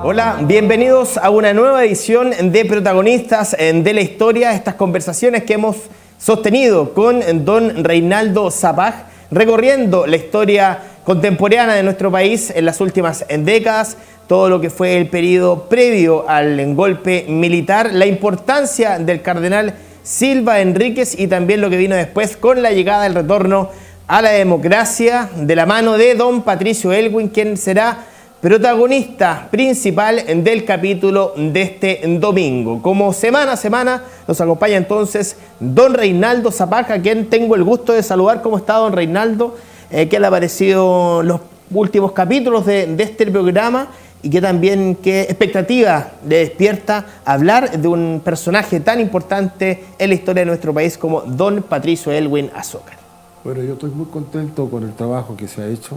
Hola, bienvenidos a una nueva edición de Protagonistas de la Historia. Estas conversaciones que hemos sostenido con don Reinaldo Zapag, recorriendo la historia contemporánea de nuestro país en las últimas décadas, todo lo que fue el periodo previo al golpe militar, la importancia del cardenal Silva Enríquez y también lo que vino después con la llegada del retorno a la democracia de la mano de don Patricio Aylwin, quien será protagonista principal del capítulo de este domingo. Como semana a semana nos acompaña entonces don Reinaldo Zapag, a quien tengo el gusto de saludar. ¿Cómo está, don Reinaldo? ¿Qué le ha parecido los últimos capítulos de este programa? Y qué expectativa le despierta hablar de un personaje tan importante en la historia de nuestro país como don Patricio Aylwin Azócar. Bueno, yo estoy muy contento con el trabajo que se ha hecho.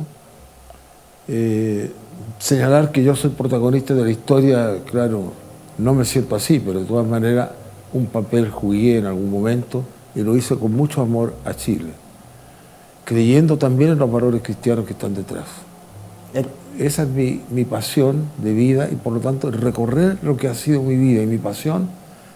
Señalar que yo soy protagonista de la historia, claro, no me siento así, pero de todas maneras un papel jugué en algún momento y lo hice con mucho amor a Chile, creyendo también en los valores cristianos que están detrás. Esa es mi pasión de vida y por lo tanto recorrer lo que ha sido mi vida y mi pasión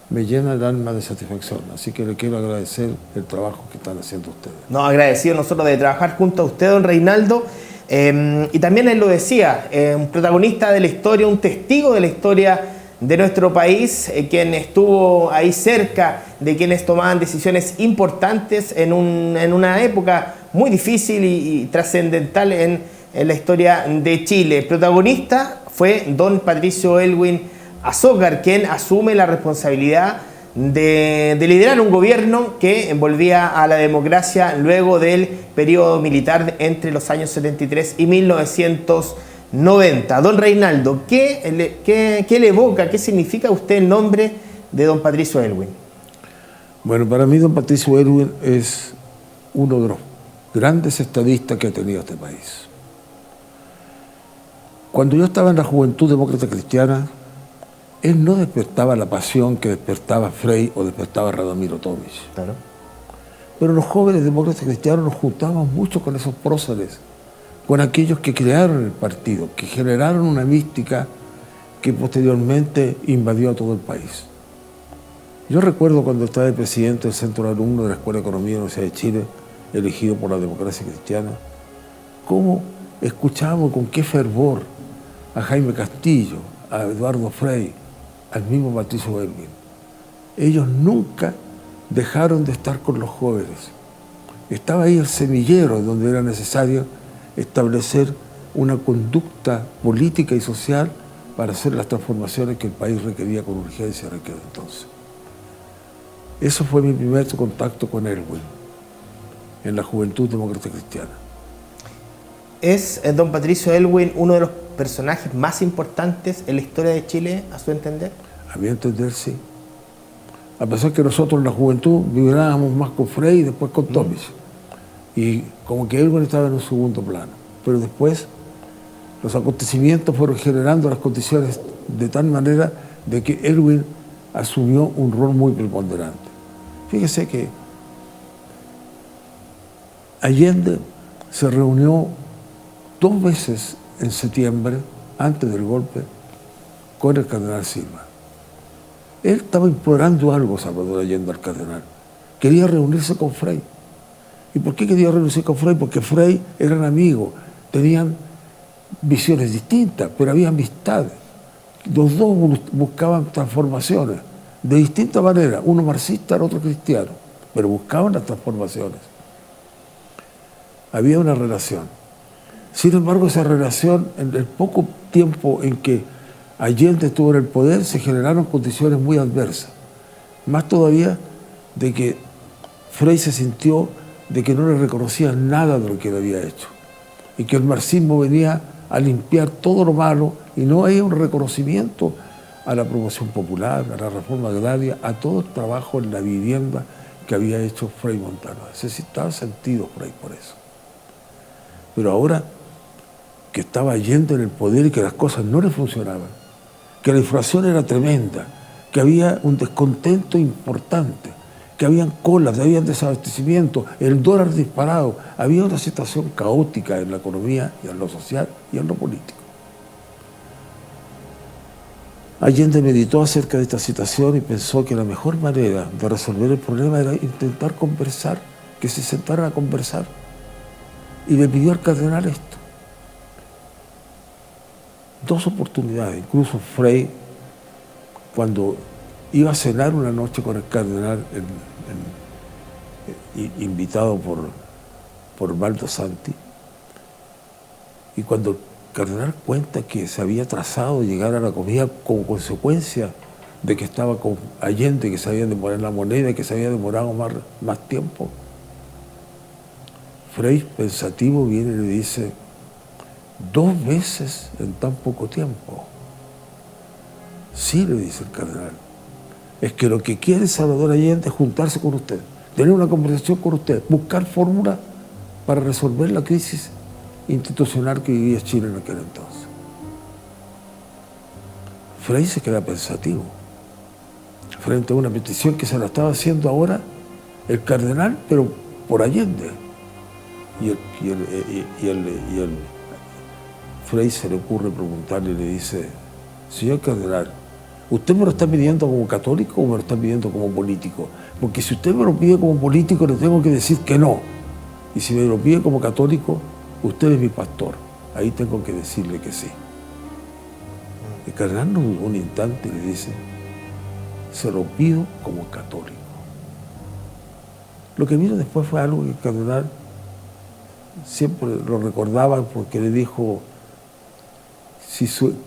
me llena el alma de satisfacción. Así que le quiero agradecer el trabajo que están haciendo ustedes. No, agradecido nosotros de trabajar junto a usted, don Reinaldo. Y también él lo decía, un protagonista de la historia, un testigo de la historia de nuestro país, quien estuvo ahí cerca de quienes tomaban decisiones importantes en una época muy difícil y trascendental en la historia de Chile. El protagonista fue don Patricio Aylwin Azócar, quien asume la responsabilidad de liderar un gobierno que volvía a la democracia luego del periodo militar entre los años 73 y 1990. Don Reinaldo, ¿qué le evoca, qué significa a usted el nombre de don Patricio Aylwin? Bueno, para mí don Patricio Aylwin es uno de los grandes estadistas que ha tenido este país. Cuando yo estaba en la Juventud Demócrata Cristiana, él no despertaba la pasión que despertaba Frei o despertaba Radomiro Tomic. Claro. Pero los jóvenes demócratas cristianos nos juntábamos mucho con esos próceres, con aquellos que crearon el partido, que generaron una mística que posteriormente invadió a todo el país. Yo recuerdo cuando estaba de presidente del Centro de Alumnos de la Escuela de Economía de la Universidad de Chile, elegido por la democracia cristiana, cómo escuchábamos con qué fervor a Jaime Castillo, a Eduardo Frei, al mismo Patricio Aylwin. Ellos nunca dejaron de estar con los jóvenes. Estaba ahí el semillero donde era necesario establecer una conducta política y social para hacer las transformaciones que el país requería con urgencia en aquel entonces. Eso fue mi primer contacto con Aylwin, en la Juventud Demócrata Cristiana. ¿Es don Patricio Aylwin uno de los personajes más importantes en la historia de Chile, a su entender? A mi entender, sí. A pesar que nosotros en la juventud vibrábamos más con Frei y después con Tomic. Y como que Aylwin estaba en un segundo plano. Pero después los acontecimientos fueron generando las condiciones de tal manera de que Aylwin asumió un rol muy preponderante. Fíjese que Allende se reunió 2 veces en septiembre, antes del golpe, con el cardenal Silva. Él estaba implorando algo, Salvador Allende, al cardenal. Quería reunirse con Frei. ¿Y por qué quería reunirse con Frei? Porque Frei eran amigos, tenían visiones distintas, pero había amistad. Los dos buscaban transformaciones, de distinta manera, uno marxista, el otro cristiano, pero buscaban las transformaciones. Había una relación. Sin embargo, esa relación, en el poco tiempo en que Allende estuvo en el poder, se generaron condiciones muy adversas. Más todavía de que Frei se sintió de que no le reconocían nada de lo que él había hecho y que el marxismo venía a limpiar todo lo malo y no había un reconocimiento a la promoción popular, a la reforma agraria, a todo el trabajo en la vivienda que había hecho Frei Montano. Estaba sentido Frei por eso. Pero ahora que estaba Allende en el poder y que las cosas no le funcionaban, que la inflación era tremenda, que había un descontento importante, que habían colas, había desabastecimiento, el dólar disparado, había una situación caótica en la economía y en lo social y en lo político. Allende meditó acerca de esta situación y pensó que la mejor manera de resolver el problema era intentar conversar, que se sentaran a conversar. Y le pidió al cardenal esto. 2 oportunidades, incluso Frei, cuando iba a cenar una noche con el cardenal, invitado por Baldo Santi, y cuando el cardenal cuenta que se había trazado llegar a la comida como consecuencia de que estaba con Allende, que se había demorado en la moneda, que se había demorado más tiempo, Frei, pensativo, viene y le dice: 2 veces en tan poco tiempo. Sí, le dice el cardenal, es que lo que quiere Salvador Allende es juntarse con usted, tener una conversación con usted, buscar fórmulas para resolver la crisis institucional que vivía Chile en aquel entonces. Frei se queda pensativo frente a una petición que se la estaba haciendo ahora el cardenal, pero por Allende. Y el Frei se le ocurre preguntarle y le dice: señor cardenal, ¿usted me lo está pidiendo como católico o me lo está pidiendo como político? Porque si usted me lo pide como político, le tengo que decir que no. Y si me lo pide como católico, usted es mi pastor. Ahí tengo que decirle que sí. El cardenal no dudó un instante y le dice: se lo pido como católico. Lo que vino después fue algo que el cardenal siempre lo recordaba, porque le dijo: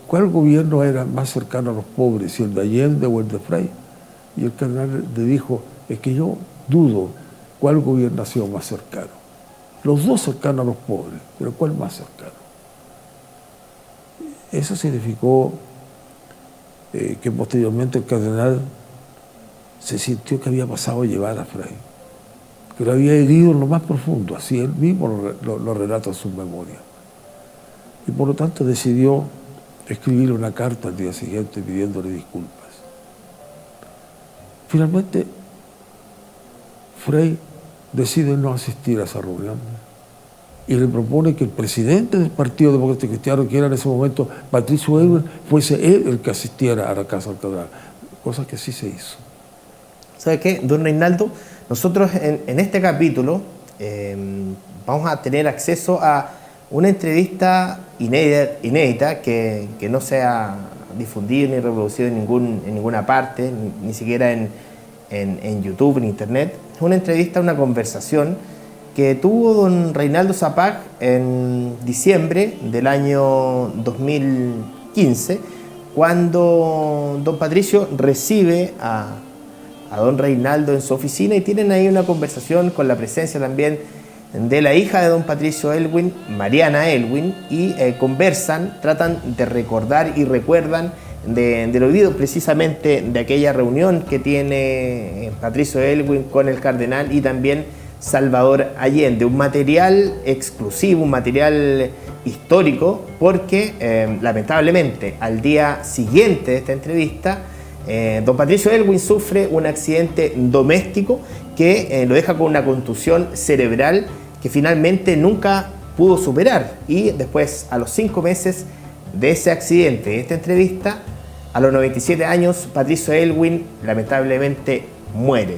¿cuál gobierno era más cercano a los pobres, si el de Allende o el de Frei? Y el cardenal le dijo: es que yo dudo cuál gobierno ha sido más cercano. Los dos cercanos a los pobres, pero ¿cuál más cercano? Eso significó que posteriormente el cardenal se sintió que había pasado a llevar a Frei, que lo había herido en lo más profundo, así él mismo lo relata en sus memorias. Y por lo tanto decidió escribirle una carta al día siguiente pidiéndole disculpas. Finalmente, Frei decide no asistir a esa reunión y le propone que el presidente del Partido Demócrata Cristiano, que era en ese momento Patricio Aylwin, fuese él el que asistiera a la casa del cardenal, cosa que sí se hizo. ¿Sabe qué, don Reinaldo? Nosotros en este capítulo vamos a tener acceso a una entrevista inédita que no se ha difundido ni reproducido en ninguna parte, ni siquiera en YouTube, en Internet. Es una entrevista, una conversación que tuvo don Reinaldo Zapag en diciembre del año 2015, cuando don Patricio recibe a don Reinaldo en su oficina y tienen ahí una conversación con la presencia también de la hija de don Patricio Aylwin, Mariana Aylwin, y conversan, tratan de recordar y recuerdan del oído precisamente de aquella reunión que tiene Patricio Aylwin con el cardenal y también Salvador Allende, un material exclusivo, un material histórico, porque lamentablemente al día siguiente de esta entrevista don Patricio Aylwin sufre un accidente doméstico que lo deja con una contusión cerebral que finalmente nunca pudo superar, y después, a los 5 meses de ese accidente, de esta entrevista, a los 97 años, Patricio Aylwin lamentablemente muere.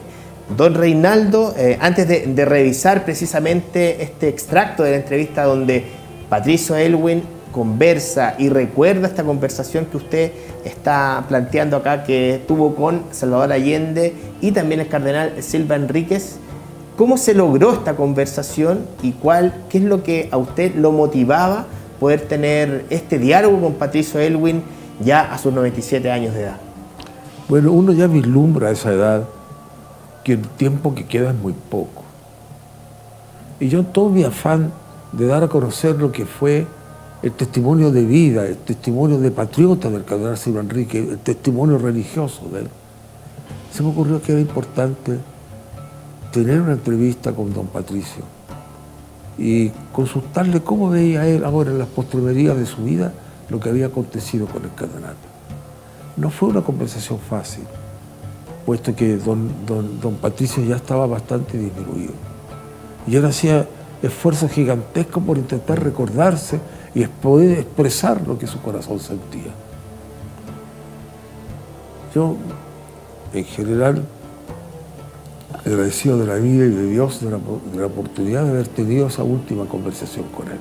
Don Reinaldo, antes de revisar precisamente este extracto de la entrevista donde Patricio Aylwin conversa y recuerda esta conversación que usted está planteando acá, que tuvo con Salvador Allende y también el cardenal Silva Enríquez, ¿cómo se logró esta conversación y qué es lo que a usted lo motivaba poder tener este diálogo con Patricio Aylwin ya a sus 97 años de edad? Bueno, uno ya vislumbra a esa edad que el tiempo que queda es muy poco. Y yo, en todo mi afán de dar a conocer lo que fue el testimonio de vida, el testimonio de patriota del cardenal Silva Enríquez, el testimonio religioso de él, se me ocurrió que era importante tener una entrevista con don Patricio y consultarle cómo veía él ahora en las postrimerías de su vida lo que había acontecido con el cardenal. No fue una conversación fácil, puesto que don Patricio ya estaba bastante disminuido. Y él hacía esfuerzos gigantescos por intentar recordarse y poder expresar lo que su corazón sentía. Yo, en general, agradecido de la vida y de Dios de la oportunidad de haber tenido esa última conversación con él.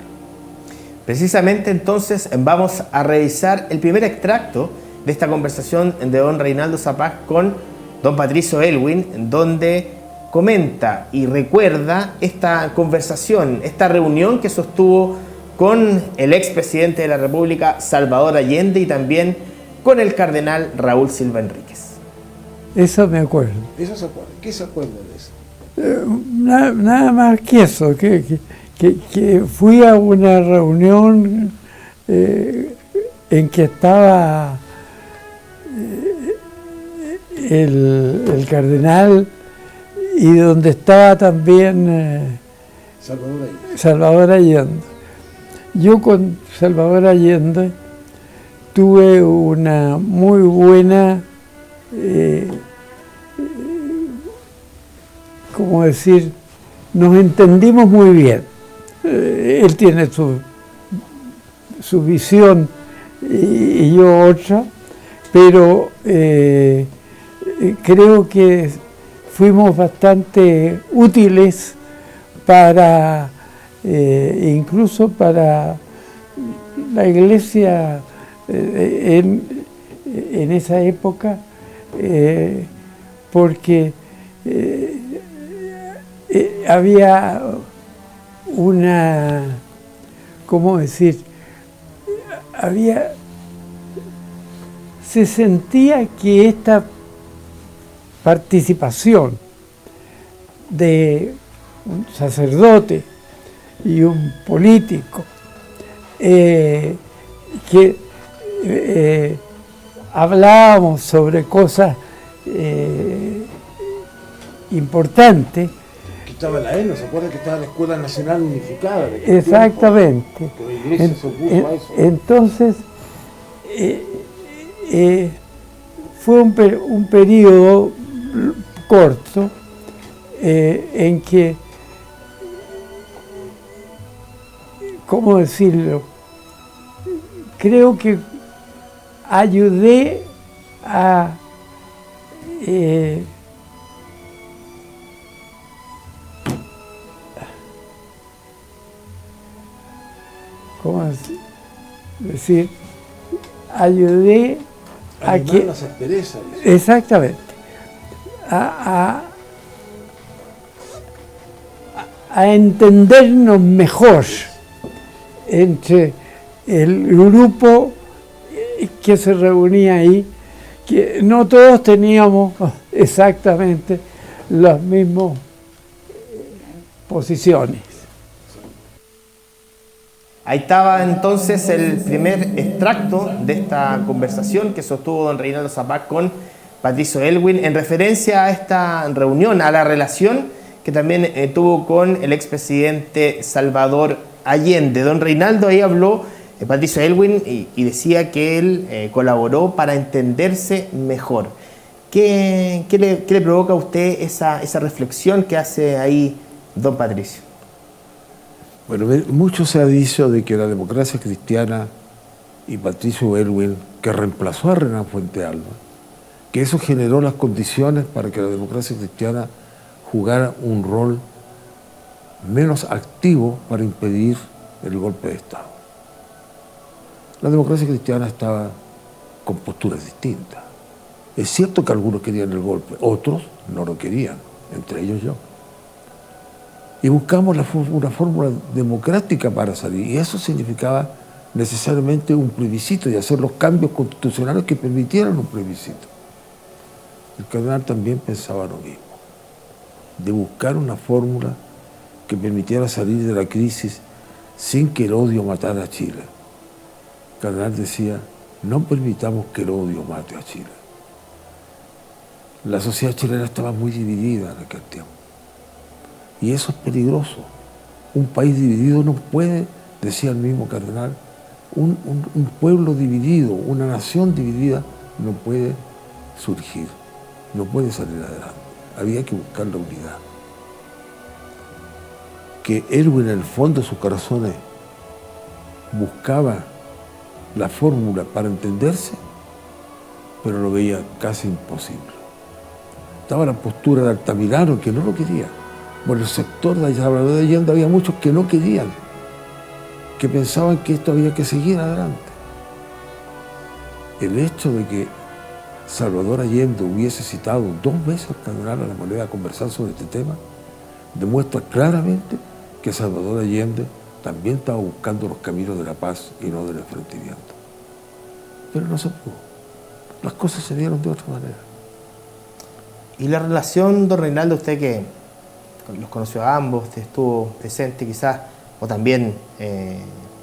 Precisamente entonces vamos a revisar el primer extracto de esta conversación de don Reinaldo Zapag con don Patricio Aylwin, donde comenta y recuerda esta conversación, esta reunión que sostuvo con el expresidente de la República, Salvador Allende, y también con el cardenal Raúl Silva Enríquez. Eso me acuerdo. ¿Eso se acuerda? ¿Qué se acuerda de eso? Nada más que eso, que fui a una reunión en que estaba el cardenal y donde estaba también Salvador Allende. Yo con Salvador Allende tuve una muy buena, ¿cómo decir? Nos entendimos muy bien. Él tiene su visión y yo otra, pero creo que fuimos bastante útiles para, incluso para la Iglesia en esa época, porque había una, ¿cómo decir? Se sentía que esta participación de un sacerdote y un político que hablábamos sobre cosas importantes. Que estaba la ENO, ¿se acuerda que estaba la Escuela Nacional Unificada? Exactamente. Que la Iglesia se opuso a eso. Entonces, fue un periodo corto en que, ¿cómo decirlo? Creo que ayudé a ¿cómo decir? Ayudé a que las asperezas. exactamente a entendernos mejor entre el grupo que se reunía ahí, que no todos teníamos exactamente las mismas posiciones. Ahí estaba entonces el primer extracto de esta conversación que sostuvo don Reinaldo Zapag con Patricio Aylwin en referencia a esta reunión, a la relación que también tuvo con el expresidente Salvador Allende. Don Reinaldo ahí habló, Patricio Aylwin, y decía que él colaboró para entenderse mejor. ¿Qué le provoca a usted esa reflexión que hace ahí don Patricio? Bueno, mucho se ha dicho de que la democracia cristiana y Patricio Aylwin, que reemplazó a Renan Fuentealba, que eso generó las condiciones para que la democracia cristiana jugara un rol menos activo para impedir el golpe de Estado. La democracia cristiana estaba con posturas distintas. Es cierto que algunos querían el golpe, otros no lo querían, entre ellos yo. Y buscamos una fórmula democrática para salir, y eso significaba necesariamente un plebiscito y hacer los cambios constitucionales que permitieran un plebiscito. El cardenal también pensaba lo mismo, de buscar una fórmula que permitiera salir de la crisis sin que el odio matara a Chile. El cardenal decía, no permitamos que el odio mate a Chile. La sociedad chilena estaba muy dividida en aquel tiempo. Y eso es peligroso. Un país dividido no puede, decía el mismo cardenal, un pueblo dividido, una nación dividida no puede surgir, no puede salir adelante. Había que buscar la unidad. Que Aylwin, en el fondo de sus corazones, buscaba la fórmula para entenderse, pero lo veía casi imposible. Estaba la postura de Altamirano, que no lo quería. Por el sector de Salvador de Allende había muchos que no querían, que pensaban que esto había que seguir adelante. El hecho de que Salvador Allende hubiese citado 2 veces al cardenal a la Moneda a conversar sobre este tema demuestra claramente que Salvador Allende también estaba buscando los caminos de la paz y no del enfrentamiento. Pero no se pudo. Las cosas se dieron de otra manera. Y la relación, don Reinaldo, usted que los conoció a ambos, estuvo presente quizás, o también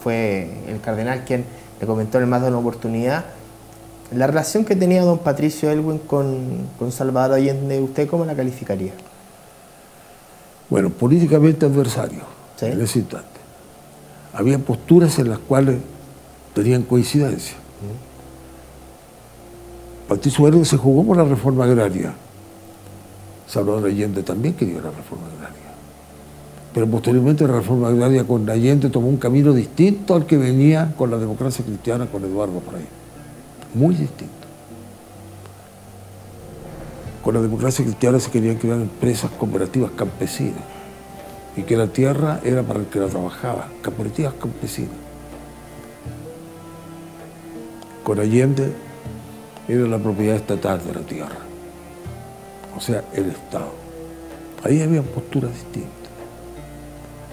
fue el cardenal quien le comentó en más de una oportunidad, la relación que tenía don Patricio Aylwin con Salvador Allende, ¿usted cómo la calificaría? Bueno, políticamente adversario, ¿sí? En ese instante. Había posturas en las cuales tenían coincidencia. Patricio Aylwin se jugó por la reforma agraria. Salvador Allende también quería la reforma agraria. Pero posteriormente la reforma agraria con Allende tomó un camino distinto al que venía con la democracia cristiana con Eduardo Frei. Muy distinto. Con la democracia cristiana se querían crear empresas cooperativas campesinas y que la tierra era para el que la trabajaba, cooperativas campesinas. Con Allende era la propiedad estatal de la tierra, o sea, el Estado. Ahí había posturas distintas.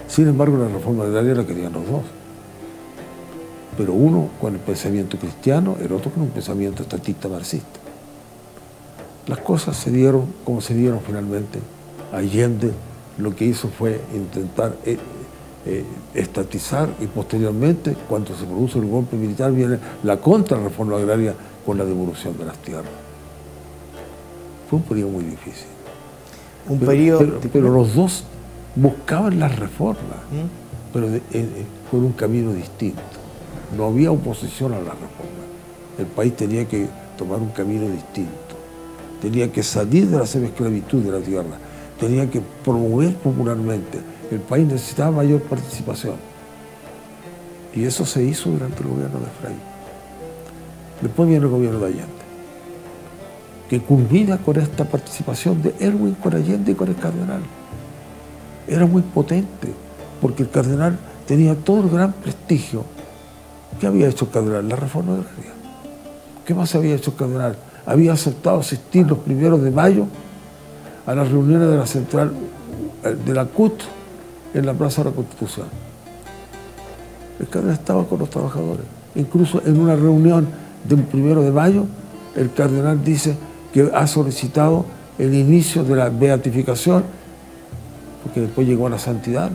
Sin embargo, la reforma agraria la querían los dos. Pero uno con el pensamiento cristiano, el otro con un pensamiento estatista marxista. Las cosas se dieron como se dieron finalmente. Allende lo que hizo fue intentar estatizar y posteriormente, cuando se produce el golpe militar, viene la contrarreforma agraria con la devolución de las tierras. Fue un periodo muy difícil. Pero los dos buscaban las reformas, pero por un camino distinto. No había oposición a la reforma. El país tenía que tomar un camino distinto. Tenía que salir de la semiesclavitud de la tierra. Tenía que promover popularmente. El país necesitaba mayor participación. Y eso se hizo durante el gobierno de Frei. Después viene el gobierno de Allende, que culmina con esta participación de Aylwin con Allende y con el cardenal. Era muy potente, porque el cardenal tenía todo el gran prestigio. ¿Qué había hecho el cardenal? La reforma agraria. ¿Qué más había hecho el cardenal? Había aceptado asistir los 1 de mayo a las reuniones de la central de la CUT en la Plaza de la Constitución. El cardenal estaba con los trabajadores. Incluso en una reunión del 1 de mayo, el cardenal dice que ha solicitado el inicio de la beatificación, porque después llegó a la santidad,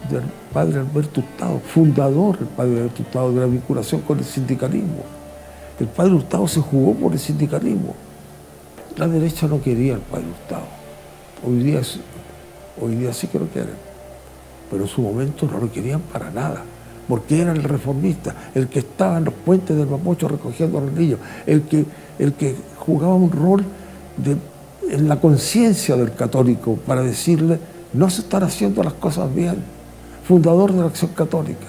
del padre Alberto Hurtado, fundador, el padre Alberto Hurtado, de la vinculación con el sindicalismo. El padre Hurtado se jugó por el sindicalismo. La derecha no quería al padre Hurtado. Hoy día sí que lo quieren. Pero en su momento no lo querían para nada, porque era el reformista, el que estaba en los puentes del Mapocho recogiendo a los niños, el que jugaba un rol en la conciencia del católico para decirle: no se están haciendo las cosas bien. Fundador de la Acción Católica.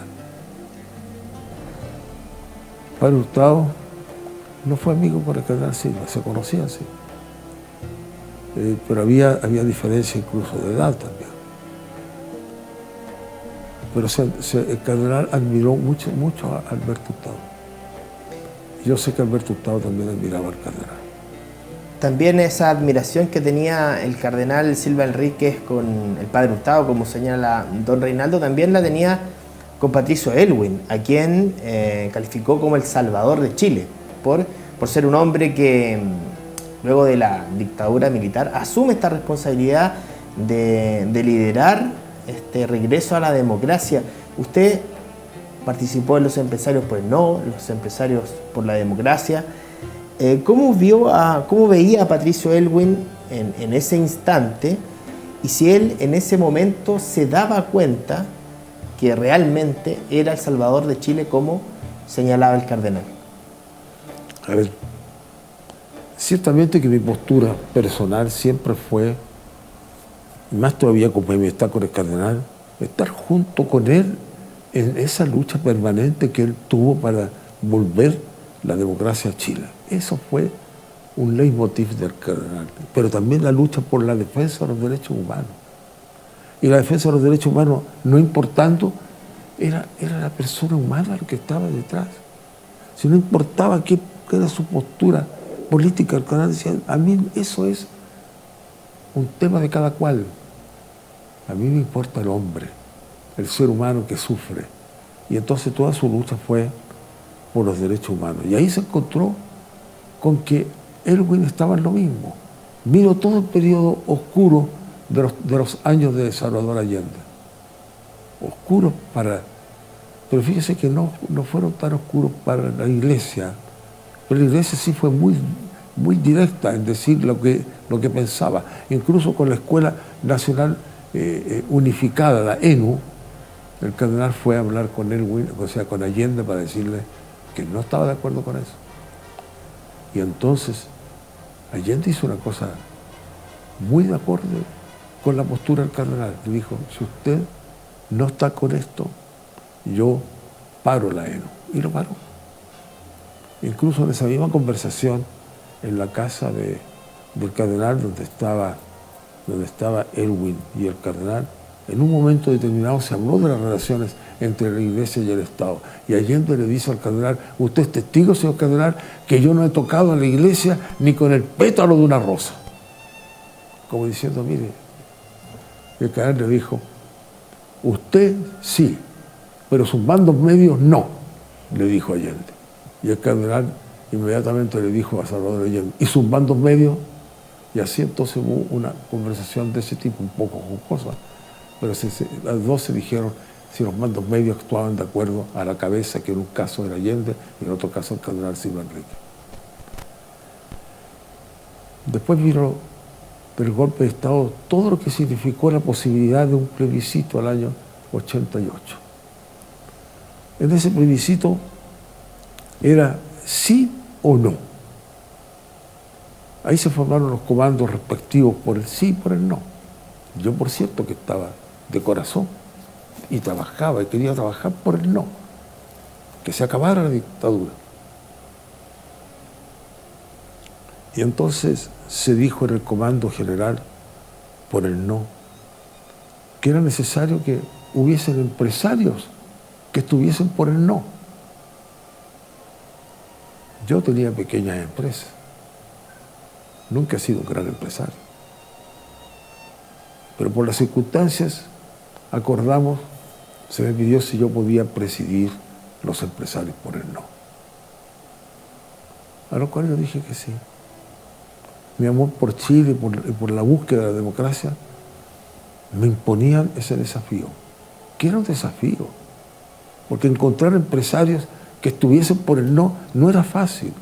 Padre Hurtado no fue amigo con el cardenal Silva, se conocían, sí. Pero había diferencia incluso de edad también. Pero el cardenal admiró mucho a Alberto Hurtado. Yo sé que Alberto Hurtado también admiraba al cardenal. También esa admiración que tenía el cardenal Silva Enríquez con el padre Hurtado, como señala don Reinaldo, también la tenía con Patricio Aylwin, a quien calificó como el Salvador de Chile, por ser un hombre que, luego de la dictadura militar, asume esta responsabilidad de liderar este regreso a la democracia. Usted participó en los empresarios por el no, los empresarios por la democracia. ¿Cómo veía a Patricio Aylwin en ese instante, y si él en ese momento se daba cuenta que realmente era el Salvador de Chile, como señalaba el cardenal? A ver, ciertamente que mi postura personal siempre fue, más todavía como mi amistad con el cardenal, estar junto con él en esa lucha permanente que él tuvo para volver la democracia a Chile. Eso fue un leitmotiv del cardenal, pero también la lucha por la defensa de los derechos humanos. Y la defensa de los derechos humanos, no importando, era la persona humana lo que estaba detrás. Si no importaba qué era su postura política, el cardenal decía, a mí eso es un tema de cada cual. A mí me importa el hombre, el ser humano que sufre. Y entonces toda su lucha fue por los derechos humanos. Y ahí se encontró con que Elwin estaba en lo mismo. Vino todo el periodo oscuro de los años de Salvador Allende. Oscuros pero fíjese que no fueron tan oscuros para la Iglesia. Pero la Iglesia sí fue muy, muy directa en decir lo que pensaba. Incluso con la Escuela Nacional Unificada, la ENU, el cardenal fue a hablar con Elwin, o sea, con Allende, para decirle que no estaba de acuerdo con eso. Y entonces Allende hizo una cosa muy de acuerdo con la postura del cardenal. Le dijo, si usted no está con esto, yo paro la ENU. Y lo paró. Incluso en esa misma conversación, en la casa del cardenal, donde estaba Elwin y el cardenal, en un momento determinado se habló de las relaciones entre la Iglesia y el Estado. Y Allende le dice al cardenal, usted es testigo, señor cardenal, que yo no he tocado a la Iglesia ni con el pétalo de una rosa. Como diciendo, mire, el cardenal le dijo, usted sí, pero sus mandos medios no, le dijo Allende. Y el cardenal inmediatamente le dijo a Salvador Allende, ¿y sus mandos medios? Y así entonces hubo una conversación de ese tipo, un poco jocosa, pero las dos se dijeron si los mandos medios actuaban de acuerdo a la cabeza, que en un caso era Allende y en otro caso el cardenal Silva Enríquez. Después vino del golpe de Estado todo lo que significó la posibilidad de un plebiscito al año 88. En ese plebiscito era sí o no. Ahí se formaron los comandos respectivos por el sí y por el no. Yo, por cierto, que estaba de corazón y trabajaba y quería trabajar por el no, que se acabara la dictadura. Y entonces se dijo en el comando general por el no, que era necesario que hubiesen empresarios que estuviesen por el no. Yo tenía pequeñas empresas, nunca he sido un gran empresario, pero por las circunstancias acordamos, se me pidió si yo podía presidir los empresarios por el no. A lo cual yo dije que sí. Mi amor por Chile y por la búsqueda de la democracia me imponían ese desafío, que era un desafío, porque encontrar empresarios que estuviesen por el no era fácil.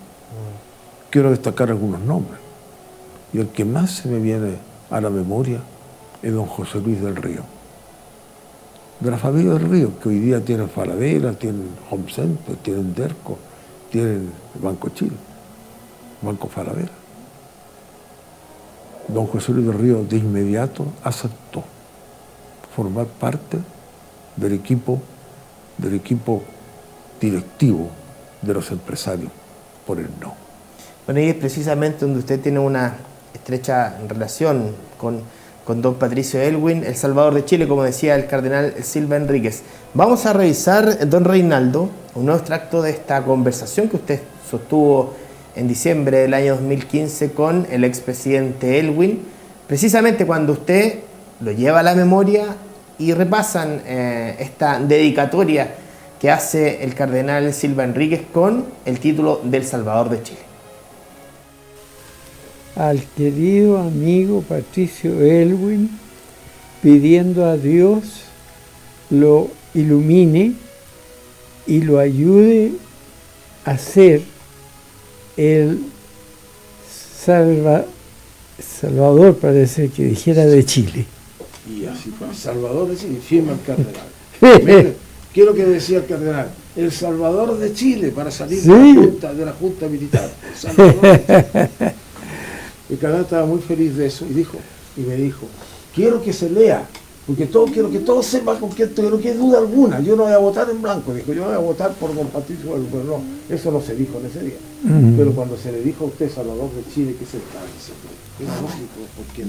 Quiero destacar algunos nombres, y el que más se me viene a la memoria es don José Luis del Río, de la familia del Río, que hoy día tienen Falabella, tienen Home Center, tienen Derco, tienen el Banco Chile, Banco Falabella. Don José Luis del Río de inmediato aceptó formar parte del equipo directivo de los empresarios por el no. Bueno, y es precisamente donde usted tiene una estrecha relación con don Patricio Elwin, el Salvador de Chile, como decía el cardenal Silva Enríquez. Vamos a revisar, don Reinaldo, un nuevo extracto de esta conversación que usted sostuvo en diciembre del año 2015 con el expresidente Elwin, precisamente cuando usted lo lleva a la memoria y repasan esta dedicatoria que hace el cardenal Silva Enríquez con el título del Salvador de Chile. Al querido amigo Patricio Elwin, pidiendo a Dios lo ilumine y lo ayude a ser el Salvador, parece que dijera, de Chile. Y así fue, Salvador de Chile, firma el cardenal. Quiero que decía el cardenal, el Salvador de Chile, para salir de la Junta Militar. El Salvador de Chile. El cardenal estaba muy feliz de eso y me dijo, quiero que se lea Porque quiero que todos sepan con quién estoy, no quede duda alguna. Yo no voy a votar en blanco, dijo, yo voy a votar por don Patricio Elwin. Pero no, eso no se dijo en ese día. Pero cuando se le dijo a usted, Salvador de Chile, ¿qué se estaba diciendo? Era lógico, porque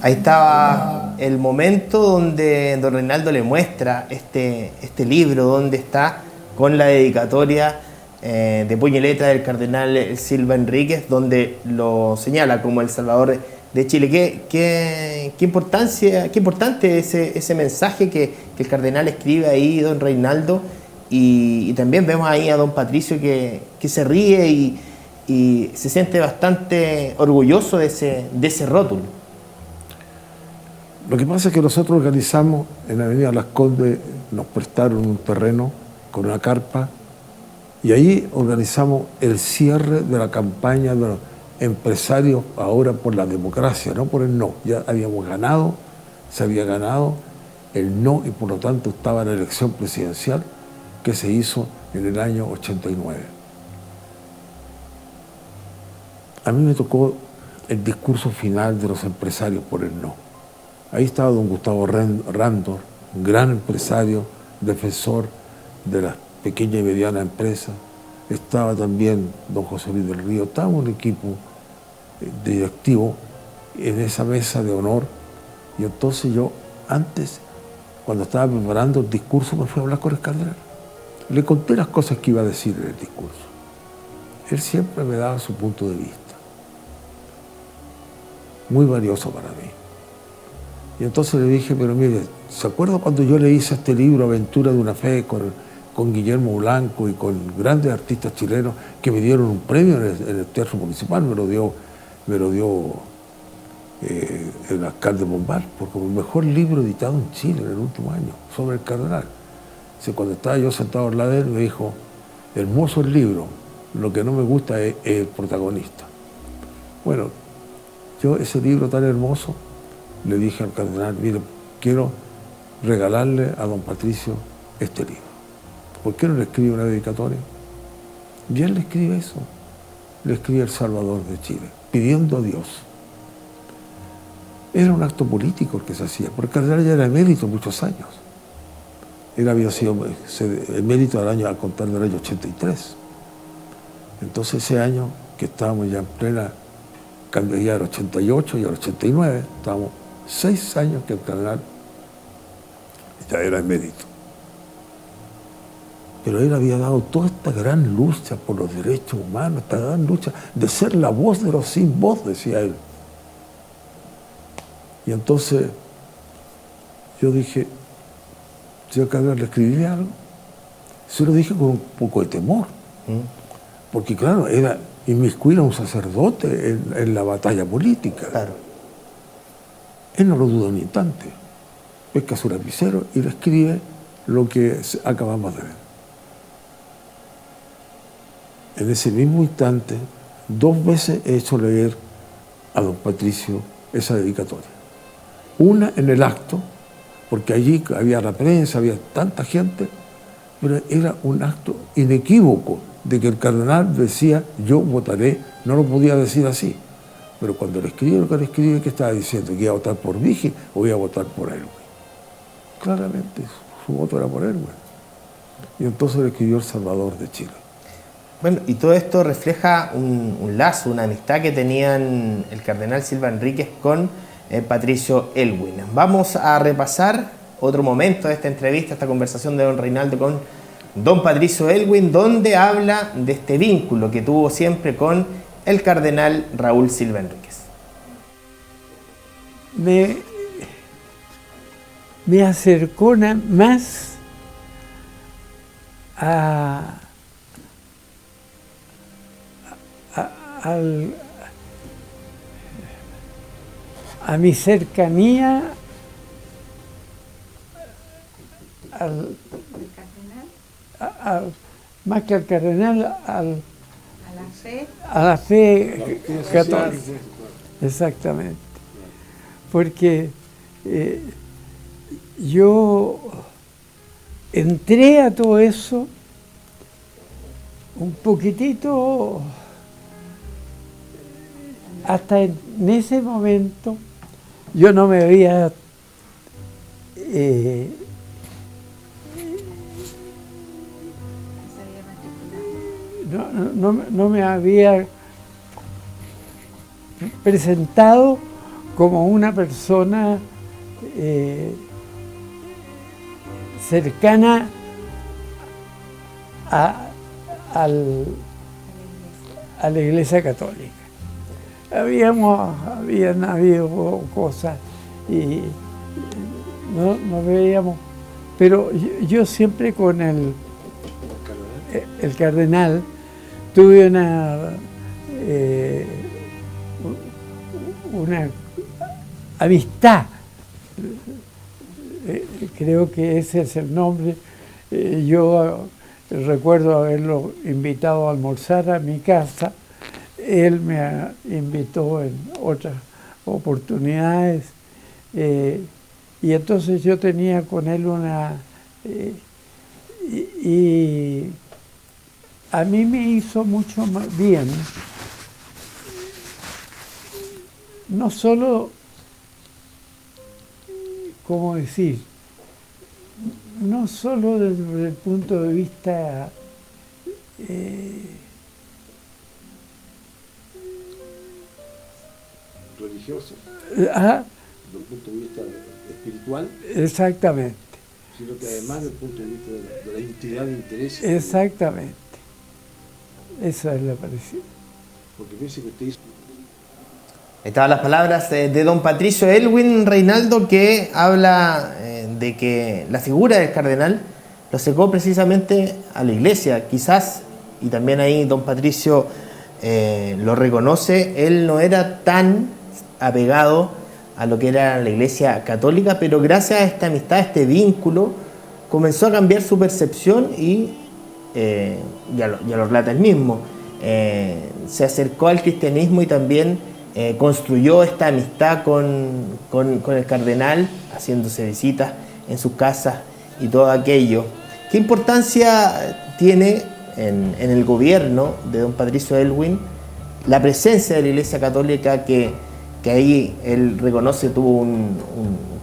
Ahí estaba el momento donde don Reinaldo le muestra este libro, donde está con la dedicatoria de puño y letra del cardenal Silva Enríquez, donde lo señala como el Salvador de Chile. Qué importante ese mensaje que el cardenal escribe ahí, don Reinaldo, y también vemos ahí a don Patricio que se ríe y se siente bastante orgulloso de ese rótulo. Lo que pasa es que nosotros organizamos en la Avenida Las Condes, nos prestaron un terreno con una carpa y ahí organizamos el cierre de la campaña de los empresarios ahora por la democracia, no por el no. Ya habíamos ganado, se había ganado el no y por lo tanto estaba la elección presidencial que se hizo en el año 89. A mí me tocó el discurso final de los empresarios por el no. Ahí estaba don Gustavo Randor, un gran empresario, defensor de las pequeñas y medianas empresas. Estaba también don José Luis del Río. Estaba un equipo directivo en esa mesa de honor. Y entonces yo, antes, cuando estaba preparando el discurso, me fui a hablar con el cardenal. Le conté las cosas que iba a decir en el discurso. Él siempre me daba su punto de vista. Muy valioso para mí. Y entonces le dije, pero mire, ¿se acuerda cuando yo le hice este libro, Aventura de una Fe, con Guillermo Blanco y con grandes artistas chilenos que me dieron un premio en el Teatro Municipal? Me lo dio el alcalde Bombal, porque como el mejor libro editado en Chile en el último año, sobre el cardenal. Entonces, cuando estaba yo sentado al lado de él, me dijo, hermoso el libro, lo que no me gusta es el protagonista. Bueno, yo ese libro tan hermoso, le dije al cardenal, mire, quiero regalarle a don Patricio este libro. ¿Por qué no le escribe una dedicatoria? Y él le escribe eso. Le escribe El Salvador de Chile, pidiendo a Dios. Era un acto político el que se hacía, porque el cardenal ya era emérito muchos años. Él había sido emérito al contar del año 83. Entonces ese año que estábamos ya en plena candidatura al 88 y al 89, estábamos 6 años que el cardenal ya era emérito. Pero él había dado toda esta gran lucha por los derechos humanos, esta gran lucha de ser la voz de los sin voz, decía él. Y entonces yo dije, señor cardenal, ¿le escribiré algo? Se lo dije con un poco de temor, porque claro, era inmiscuir a un sacerdote en la batalla política. Claro. Él no lo dudó ni instante. Pesca su lapicero y le escribe lo que acabamos de ver. En ese mismo instante, 2 veces he hecho leer a don Patricio esa dedicatoria. Una en el acto, porque allí había la prensa, había tanta gente, pero era un acto inequívoco de que el cardenal decía, yo votaré, no lo podía decir así. Pero cuando le escribe lo que le escribe, ¿qué estaba diciendo? ¿Que iba a votar por Vige o iba a votar por Elwin? Claramente, su voto era por Elwin. Y entonces le escribió El Salvador de Chile. Bueno, y todo esto refleja un lazo, una amistad que tenían el cardenal Silva Enríquez con Patricio Elwin. Vamos a repasar otro momento de esta entrevista, esta conversación de don Reinaldo con don Patricio Elwin, donde habla de este vínculo que tuvo siempre con el cardenal Raúl Silva Enríquez. Me acercó más a mi cercanía más que al cardenal, a la fe católica. Exactamente. Porque yo entré a todo eso un poquitito. Hasta en ese momento yo no me había no me había presentado como una persona cercana a la Iglesia Católica. Habían habido cosas y no veíamos, pero yo siempre con el cardenal tuve una amistad, creo que ese es el nombre. Yo recuerdo haberlo invitado a almorzar a mi casa, él me invitó en otras oportunidades, y entonces yo tenía con él y a mí me hizo mucho bien, no solo, ¿cómo decir? No solo desde el punto de vista religioso, desde el punto de vista espiritual, exactamente, sino que además desde el punto de vista de la identidad de interés. Exactamente, esa es la parecida. Porque piense que usted hizo... Estaban las palabras de don Patricio Elwin Reinaldo, que habla de que la figura del cardenal lo secó precisamente a la iglesia, quizás, y también ahí don Patricio lo reconoce, él no era tan apegado a lo que era la iglesia católica, pero gracias a esta amistad, a este vínculo, comenzó a cambiar su percepción y ya lo relata él mismo, se acercó al cristianismo y también construyó esta amistad con el cardenal, haciéndose visitas en sus casas y todo aquello. ¿Qué importancia tiene en el gobierno de don Patricio Elwin la presencia de la Iglesia Católica que ahí él reconoce jugó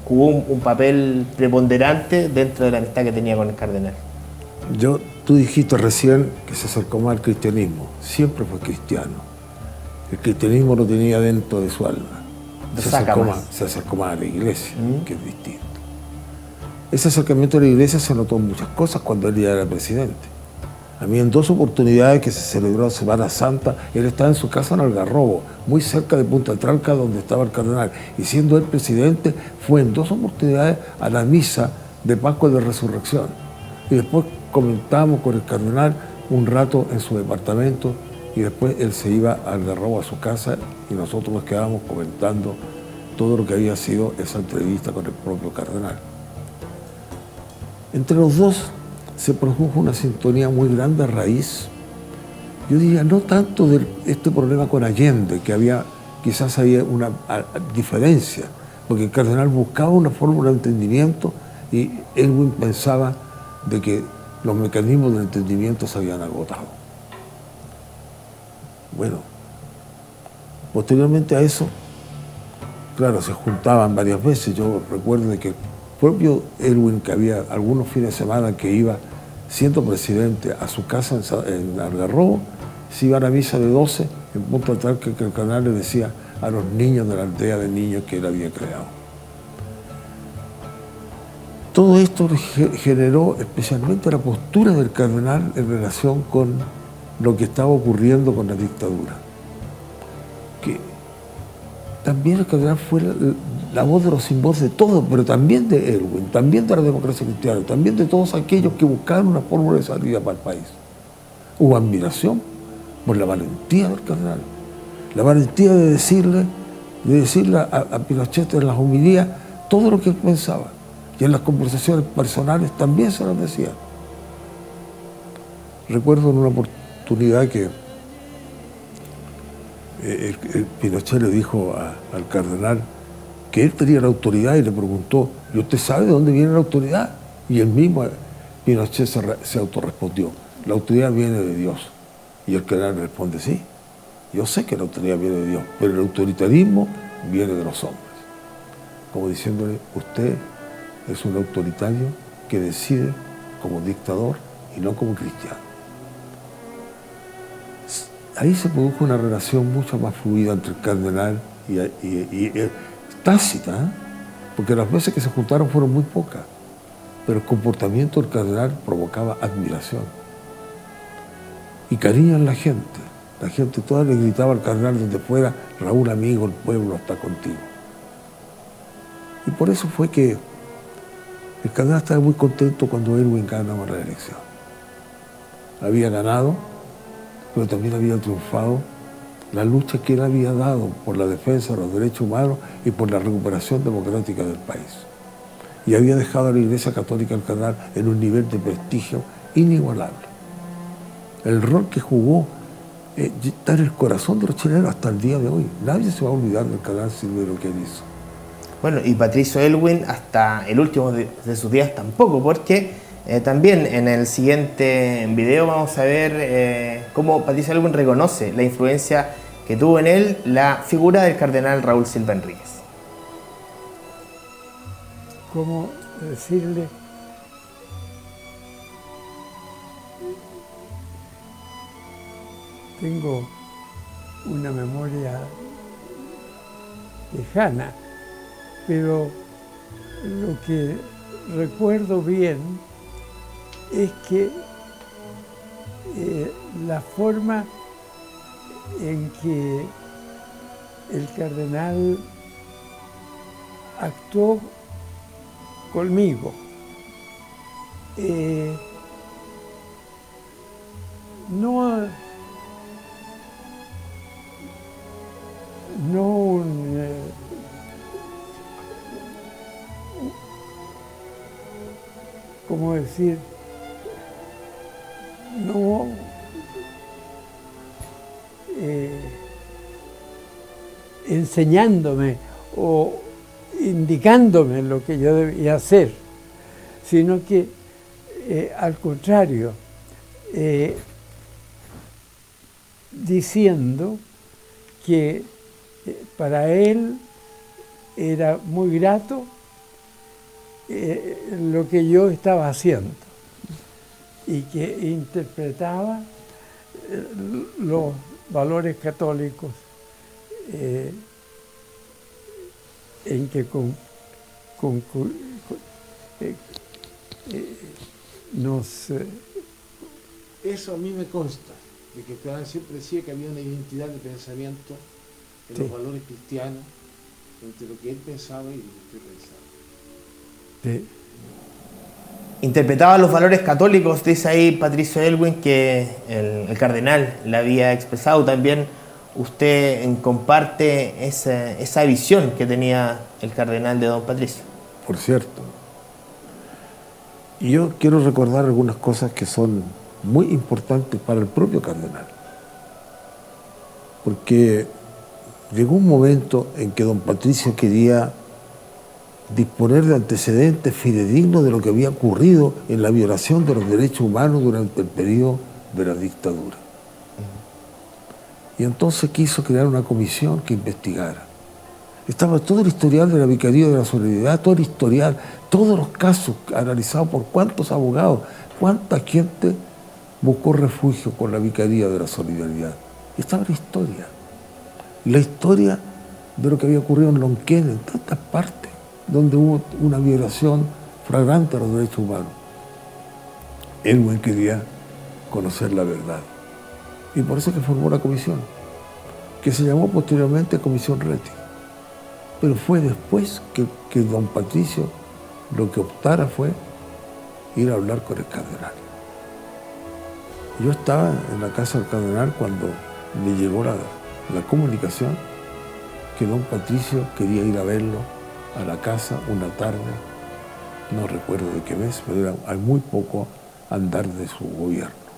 un papel preponderante dentro de la amistad que tenía con el cardenal? Tú dijiste recién que se acercó más al cristianismo, siempre fue cristiano. El cristianismo lo tenía dentro de su alma. Se acercó más a la iglesia, que es distinto. Ese acercamiento a la iglesia se notó en muchas cosas cuando él ya era presidente. A mí en 2 oportunidades que se celebró Semana Santa, él estaba en su casa en Algarrobo, muy cerca de Punta Tralca, donde estaba el cardenal. Y siendo él presidente, fue en 2 oportunidades a la misa de Pascua de Resurrección. Y después comentábamos con el cardenal un rato en su departamento, y después él se iba a Algarrobo a su casa y nosotros nos quedábamos comentando todo lo que había sido esa entrevista con el propio cardenal. Entre los dos se produjo una sintonía muy grande a raíz, yo diría, no tanto de este problema con Allende, que quizás había una diferencia, porque el cardenal buscaba una fórmula de entendimiento y Elwin pensaba de que los mecanismos del entendimiento se habían agotado. Bueno, posteriormente a eso, claro, se juntaban varias veces. Yo recuerdo de que el propio Elwin, que había algunos fines de semana que iba, siendo presidente, a su casa en Algarrobo, se iba a la misa de 12, en punto tal que el cardenal le decía a los niños de la aldea de niños que él había creado. Todo esto generó especialmente la postura del cardenal en relación con lo que estaba ocurriendo con la dictadura. Que también el cardenal fue la voz de los sin voz de todos, pero también de Elwin, también de la democracia cristiana, también de todos aquellos que buscaban una fórmula de salida para el país. Hubo admiración por la valentía del cardenal, la valentía de decirle a Pinochet en las homilías todo lo que él pensaba, y en las conversaciones personales también se lo decía. Recuerdo en una oportunidad que el Pinochet le dijo al cardenal que él tenía la autoridad y le preguntó, ¿y usted sabe de dónde viene la autoridad? Y el mismo Pinochet se autorrespondió, la autoridad viene de Dios. Y el cardenal le responde, sí, yo sé que la autoridad viene de Dios, pero el autoritarismo viene de los hombres. Como diciéndole, usted es un autoritario que decide como dictador y no como cristiano. Ahí se produjo una relación mucho más fluida entre el cardenal y tácita, ¿eh? Porque las veces que se juntaron fueron muy pocas, pero el comportamiento del cardenal provocaba admiración y cariño en la gente. La gente toda le gritaba al cardenal desde fuera: Raúl, amigo, el pueblo está contigo. Y por eso fue que el cardenal estaba muy contento cuando Elwin ganaba la elección. Había ganado, pero también había triunfado la lucha que él había dado por la defensa de los derechos humanos y por la recuperación democrática del país. Y había dejado a la Iglesia Católica del cardenal en un nivel de prestigio inigualable. El rol que jugó está en el corazón de los chilenos hasta el día de hoy. Nadie se va a olvidar del cardenal Silverio de lo que él hizo. Bueno, y Patricio Aylwin hasta el último de sus días tampoco, porque también en el siguiente video vamos a ver cómo Patricio Aylwin reconoce la influencia que tuvo en él la figura del cardenal Raúl Silva Enríquez. ¿Cómo decirle? Tengo una memoria lejana, pero lo que recuerdo bien es que la forma en que el cardenal actuó conmigo ¿cómo decir? No enseñándome o indicándome lo que yo debía hacer, sino que al contrario, diciendo que para él era muy grato lo que yo estaba haciendo y que interpretaba los valores católicos en que nos... Eso a mí me consta, de que Cardenal siempre decía que había una identidad de pensamiento en Sí. los valores cristianos, entre lo que él pensaba y lo que usted pensaba. Sí. Interpretaba los valores católicos, dice ahí Patricio Aylwin, que el cardenal le había expresado. También usted comparte esa visión que tenía el cardenal de don Patricio. Por cierto. Y yo quiero recordar algunas cosas que son muy importantes para el propio cardenal. Porque llegó un momento en que don Patricio quería disponer de antecedentes fidedignos de lo que había ocurrido en la violación de los derechos humanos durante el periodo de la dictadura. Y entonces quiso crear una comisión que investigara. Estaba todo el historial de la Vicaría de la Solidaridad, todo el historial, todos los casos analizados por cuántos abogados, cuánta gente buscó refugio con la Vicaría de la Solidaridad. Y estaba la historia de lo que había ocurrido en Lonquén, en tantas partes, donde hubo una violación flagrante a los derechos humanos. Elwin quería conocer la verdad. Y por eso que formó la comisión, que se llamó posteriormente Comisión Reti. Pero fue después que don Patricio lo que optara fue ir a hablar con el cardenal. Yo estaba en la casa del cardenal cuando me llegó la comunicación que don Patricio quería ir a verlo a la casa una tarde, no recuerdo de qué mes, pero era al muy poco andar de su gobierno.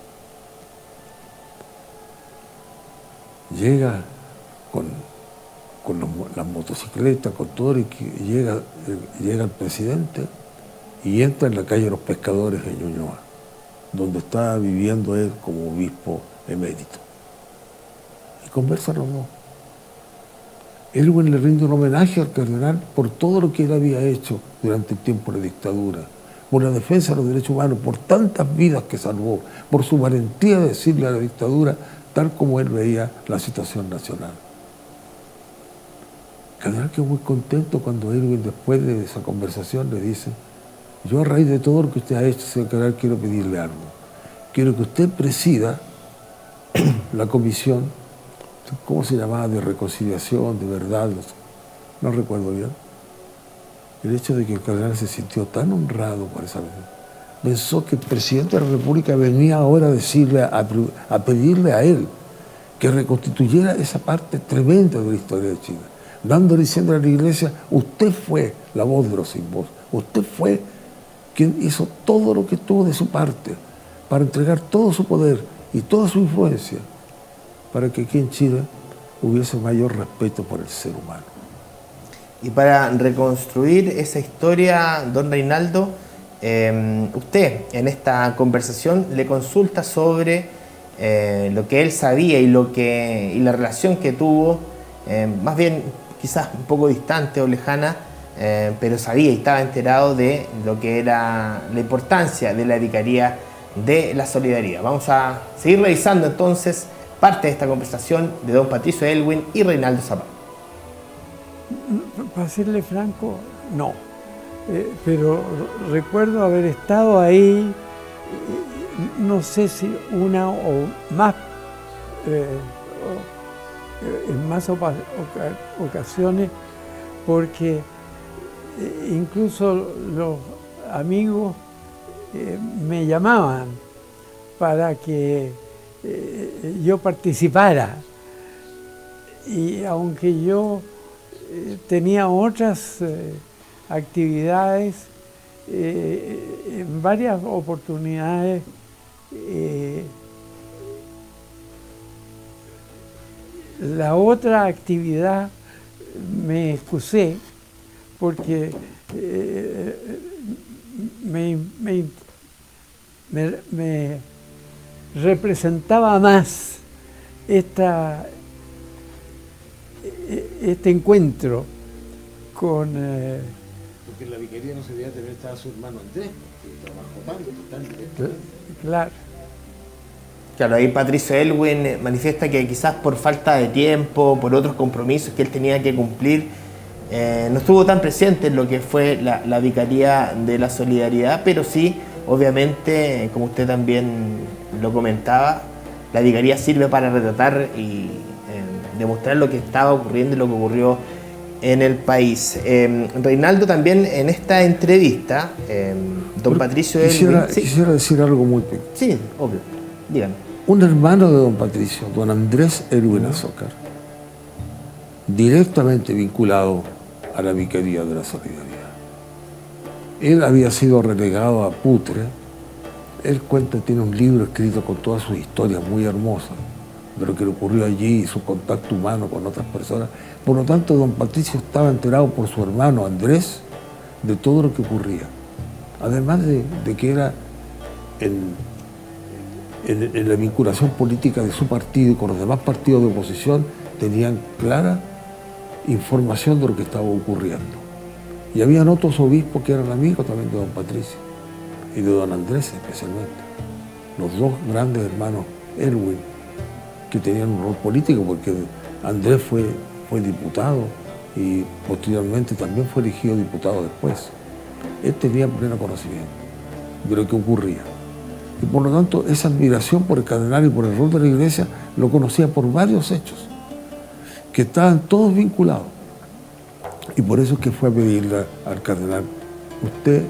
Llega con las motocicletas, con todo, y llega el presidente y entra en la calle de los Pescadores en Ñuñoa, donde estaba viviendo él como obispo emérito. Y conversan los dos. Elwin le rinde un homenaje al cardenal por todo lo que él había hecho durante el tiempo de la dictadura, por la defensa de los derechos humanos, por tantas vidas que salvó, por su valentía de decirle a la dictadura tal como él veía la situación nacional. El cardenal quedó muy contento cuando Elwin, después de esa conversación, le dice: yo, a raíz de todo lo que usted ha hecho, señor cardenal, quiero pedirle algo. Quiero que usted presida la comisión, ¿cómo se llamaba?, de reconciliación, de verdad, no recuerdo bien. El hecho de que el cardenal se sintió tan honrado por esa vez, pensó que el presidente de la República venía ahora a decirle, a pedirle a él que reconstituyera esa parte tremenda de la historia de Chile, diciendo a la Iglesia: usted fue la voz de los sin voz, usted fue quien hizo todo lo que estuvo de su parte para entregar todo su poder y toda su influencia para que aquí en Chile hubiese mayor respeto por el ser humano. Y para reconstruir esa historia, don Reinaldo, usted en esta conversación le consulta sobre lo que él sabía y la relación que tuvo, más bien quizás un poco distante o lejana, pero sabía y estaba enterado de lo que era la importancia de la vicaría de la solidaridad. Vamos a seguir revisando entonces parte de esta conversación de don Patricio Elwin y Reinaldo Zapag. Para serle franco, no. Pero recuerdo haber estado ahí, no sé si una o más, en más ocasiones, porque incluso los amigos me llamaban para que yo participara. Y aunque yo tenía otras actividades, en varias oportunidades la otra actividad me excusé porque me representaba más este encuentro con... Porque en la vicaría no se debía tener, estaba su hermano Andrés, que trabajó tan directamente. Claro. Claro, ahí Patricio Elwin manifiesta que quizás por falta de tiempo, por otros compromisos que él tenía que cumplir, no estuvo tan presente en lo que fue la Vicaría de la Solidaridad, pero sí, obviamente, como usted también lo comentaba, la Vicaría sirve para retratar y demostrar lo que estaba ocurriendo y lo que ocurrió en el país. Reinaldo, también en esta entrevista, don Patricio Elwin... Quisiera decir algo muy pequeño. Sí, obvio. Dígame. Un hermano de don Patricio, don Andrés Elwin Azócar, directamente vinculado a la Vicaría de la Solidaridad. Él había sido relegado a Putre. Él cuenta, tiene un libro escrito con todas sus historias muy hermosas de lo que le ocurrió allí y su contacto humano con otras personas. Por lo tanto, don Patricio estaba enterado por su hermano Andrés de todo lo que ocurría. Además de que era en la vinculación política de su partido y con los demás partidos de oposición, tenían clara información de lo que estaba ocurriendo. Y habían otros obispos que eran amigos también de don Patricio y de don Andrés especialmente. Los dos grandes hermanos Elwin, que tenían un rol político, porque Andrés fue diputado y posteriormente también fue elegido diputado después. Él tenía pleno conocimiento de lo que ocurría. Y por lo tanto, esa admiración por el cardenal y por el rol de la Iglesia lo conocía por varios hechos, que estaban todos vinculados. Y por eso es que fue a pedirle al cardenal: usted,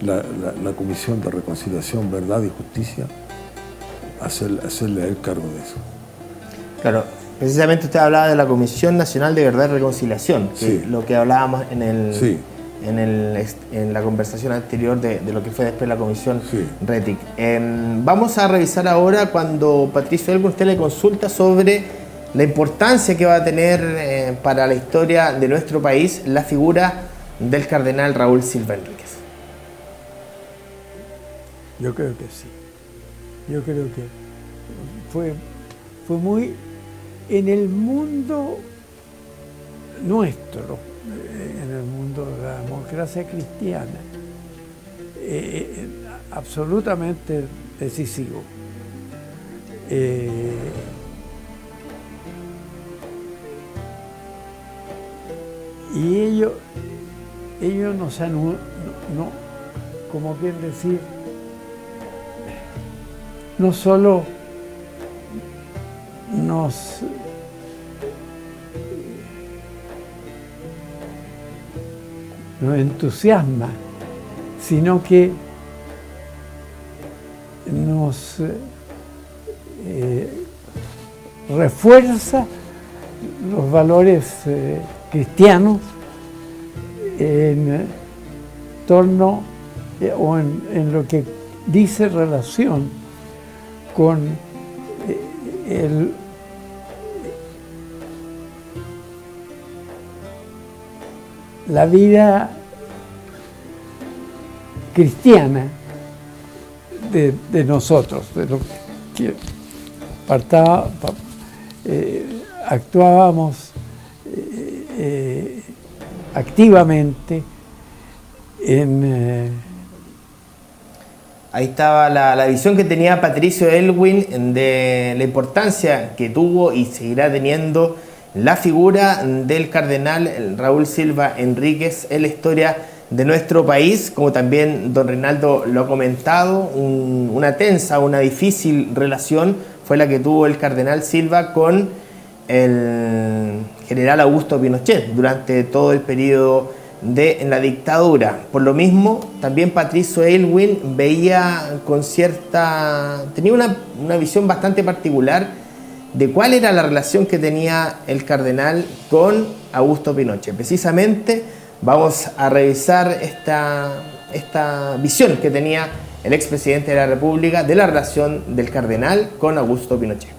la Comisión de Reconciliación, Verdad y Justicia, hacerle a él cargo de eso. Claro, precisamente usted hablaba de la Comisión Nacional de Verdad y Reconciliación, que Sí. lo que hablábamos Sí. en la conversación anterior de lo que fue después la Comisión Sí. RETIC. Vamos a revisar ahora cuando Patricio Elwin, usted le consulta sobre la importancia que va a tener para la historia de nuestro país la figura del cardenal Raúl Silva Enríquez. Yo creo que sí. Yo creo que fue muy... En el mundo nuestro en el mundo de la democracia cristiana, absolutamente decisivo. Y ellos nos han, como quien decir, no solo nos entusiasma, sino que nos refuerza los valores cristianos en torno o en lo que dice relación con la vida cristiana de nosotros, de lo que actuábamos activamente en... Ahí estaba la visión que tenía Patricio Aylwin de la importancia que tuvo y seguirá teniendo la figura del cardenal Raúl Silva Enríquez en la historia de nuestro país, como también don Reinaldo lo ha comentado. Una tensa, una difícil relación fue la que tuvo el cardenal Silva con el general Augusto Pinochet durante todo el periodo de la dictadura. Por lo mismo, también Patricio Aylwin veía tenía una visión bastante particular de cuál era la relación que tenía el cardenal con Augusto Pinochet. Precisamente vamos a revisar esta visión que tenía el expresidente de la República de la relación del cardenal con Augusto Pinochet.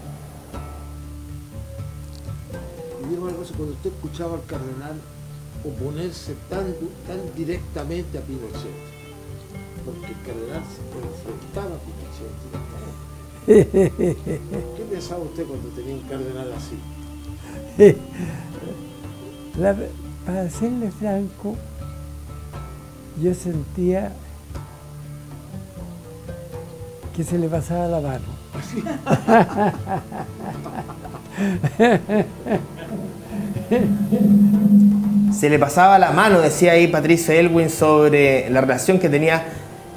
Y digo una cosa, cuando usted escuchaba al cardenal oponerse tan directamente a Pinochet, porque el cardenal se enfrentaba a Pinochet directamente. ¿Qué pensaba usted cuando tenía un cardenal así? Para serle franco, yo sentía que se le pasaba la mano. Se le pasaba la mano, decía ahí Patricio Aylwin, sobre la relación que tenía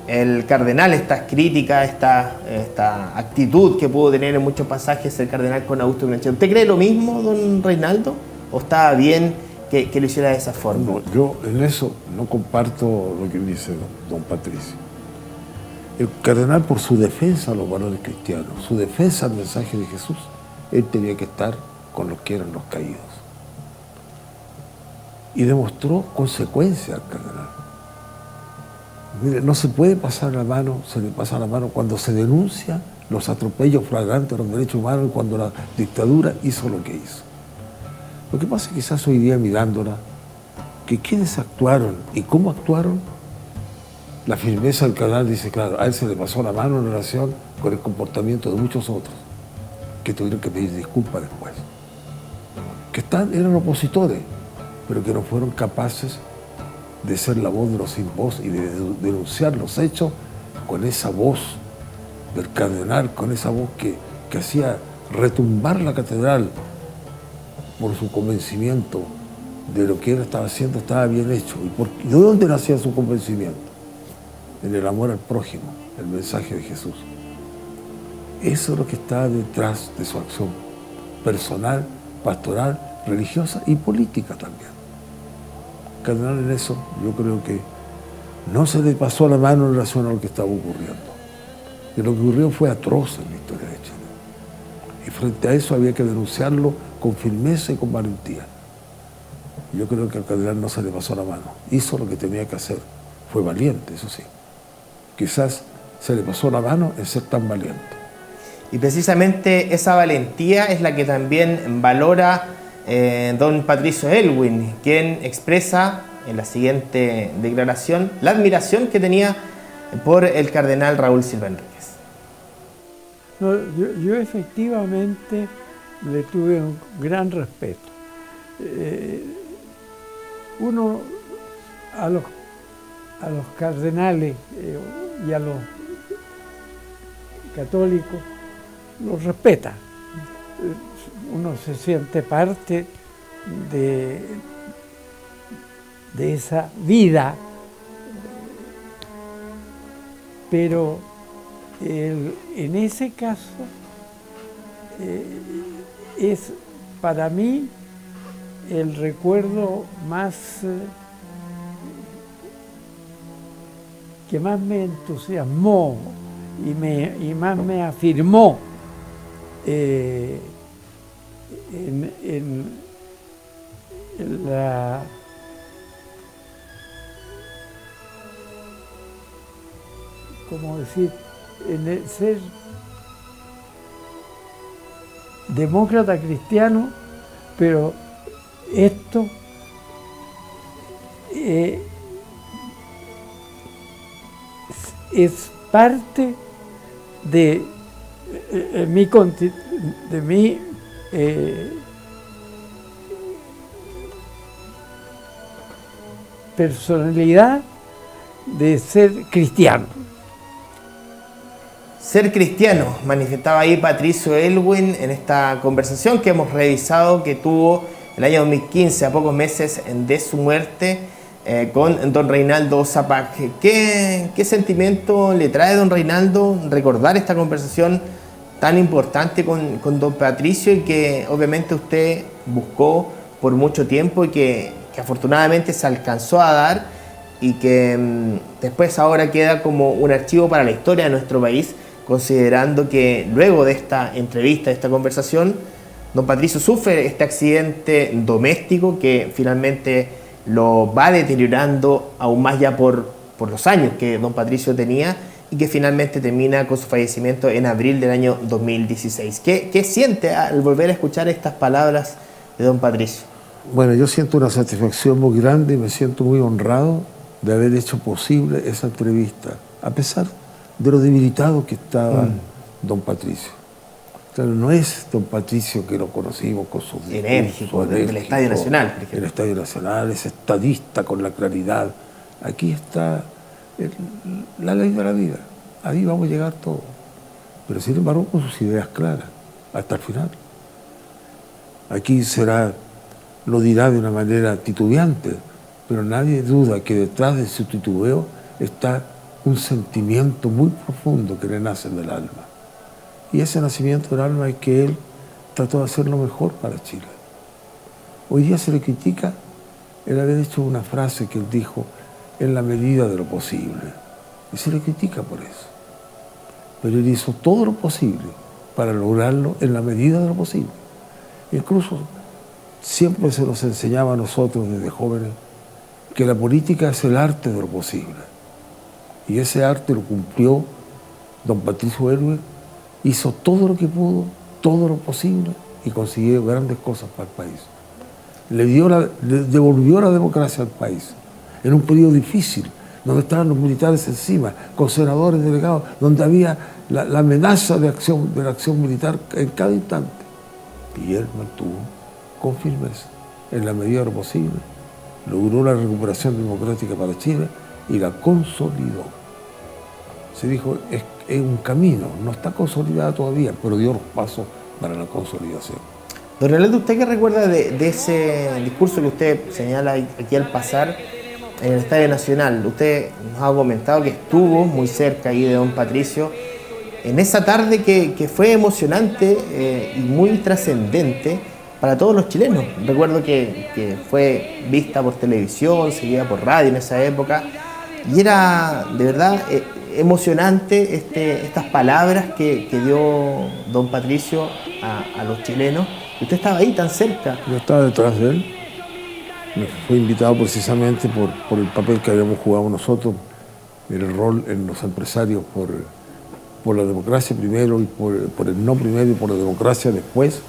el cardenal, estas críticas, esta actitud que pudo tener en muchos pasajes el cardenal con Augusto Pinochet. ¿Usted cree lo mismo, don Reinaldo? ¿O estaba bien que lo hiciera de esa forma? No, yo en eso no comparto lo que dice don Patricio. El cardenal, por su defensa a los valores cristianos, su defensa al mensaje de Jesús, él tenía que estar con los que eran los caídos. Y demostró consecuencia al cardenal. Mire, no se puede pasar la mano, se le pasa la mano cuando se denuncia los atropellos flagrantes de los derechos humanos y cuando la dictadura hizo lo que hizo. Lo que pasa es que quizás hoy día mirándola, que quienes actuaron y cómo actuaron, la firmeza del cardenal dice, claro, a él se le pasó la mano en relación con el comportamiento de muchos otros que tuvieron que pedir disculpas después. Que eran opositores, pero que no fueron capaces de ser la voz de los sin voz y de denunciar los hechos con esa voz del cardenal, con esa voz que hacía retumbar la catedral por su convencimiento de lo que él estaba haciendo estaba bien hecho. ¿Y de dónde nacía su convencimiento? En el amor al prójimo, el mensaje de Jesús. Eso es lo que está detrás de su acción personal, pastoral, religiosa y política también. Cardenal, en eso yo creo que no se le pasó la mano en relación a lo que estaba ocurriendo. Y lo que ocurrió fue atroz en la historia de Chile. Y frente a eso había que denunciarlo con firmeza y con valentía. Yo creo que al cardenal no se le pasó la mano. Hizo lo que tenía que hacer. Fue valiente, eso sí. Quizás se le pasó la mano en ser tan valiente. Y precisamente esa valentía es la que también valora don Patricio Aylwin, quien expresa en la siguiente declaración la admiración que tenía por el cardenal Raúl Silva Enríquez. No, yo efectivamente le tuve un gran respeto. uno a los cardenales y a los católicos los respeta. Uno se siente parte de esa vida, pero en ese caso es para mí el recuerdo más que más me entusiasmó y más me afirmó en la ¿cómo decir? En el ser demócrata cristiano, pero esto es parte de mi personalidad de ser cristiano. Ser cristiano, manifestaba ahí Patricio Aylwin en esta conversación que hemos revisado, que tuvo el año 2015, a pocos meses de su muerte, con don Reinaldo Zapag. ¿Qué sentimiento le trae don Reinaldo recordar esta conversación tan importante con don Patricio, y que obviamente usted buscó por mucho tiempo y que afortunadamente se alcanzó a dar, y que después ahora queda como un archivo para la historia de nuestro país, considerando que luego de esta entrevista, de esta conversación, don Patricio sufre este accidente doméstico que finalmente lo va deteriorando aún más ya por los años que don Patricio tenía, y que finalmente termina con su fallecimiento en abril del año 2016. ¿Qué siente al volver a escuchar estas palabras de don Patricio? Bueno, yo siento una satisfacción muy grande y me siento muy honrado de haber hecho posible esa entrevista, a pesar de lo debilitado que estaba don Patricio. Claro, no es don Patricio que lo conocimos con su enérgico del Estadio Nacional. El Estadio Nacional, es estadista con la claridad. Aquí está la ley de la vida. Ahí vamos a llegar todos. Pero sin embargo con sus ideas claras, hasta el final. Aquí lo dirá de una manera titubeante, pero nadie duda que detrás de su titubeo está un sentimiento muy profundo que le nace del alma. Y ese nacimiento del alma es que él trató de hacer lo mejor para Chile. Hoy día se le critica el haber hecho una frase que él dijo, en la medida de lo posible. Y se le critica por eso. Pero él hizo todo lo posible para lograrlo en la medida de lo posible. Incluso siempre se nos enseñaba a nosotros desde jóvenes que la política es el arte de lo posible. Y ese arte lo cumplió don Patricio Aylwin, hizo todo lo que pudo, todo lo posible, y consiguió grandes cosas para el país. Le devolvió la democracia al país, en un periodo difícil, donde estaban los militares encima, con senadores, delegados, donde había la amenaza de la acción militar en cada instante. Y él mantuvo con firmeza, en la medida de lo posible, logró la recuperación democrática para Chile y la consolidó. Se dijo, es un camino, no está consolidada todavía, pero dio los pasos para la consolidación. Don Reinaldo, ¿usted qué recuerda de ese discurso que usted señala aquí al pasar en el Estadio Nacional? Usted nos ha comentado que estuvo muy cerca ahí de don Patricio en esa tarde que fue emocionante y muy trascendente para todos los chilenos. Recuerdo que fue vista por televisión, seguida por radio en esa época, y era de verdad emocionante estas palabras que dio don Patricio a los chilenos. Usted estaba ahí tan cerca. Yo estaba detrás de él. Me fue invitado precisamente por el papel que habíamos jugado nosotros, el rol en los empresarios por la democracia primero y por el no primero y por la democracia después.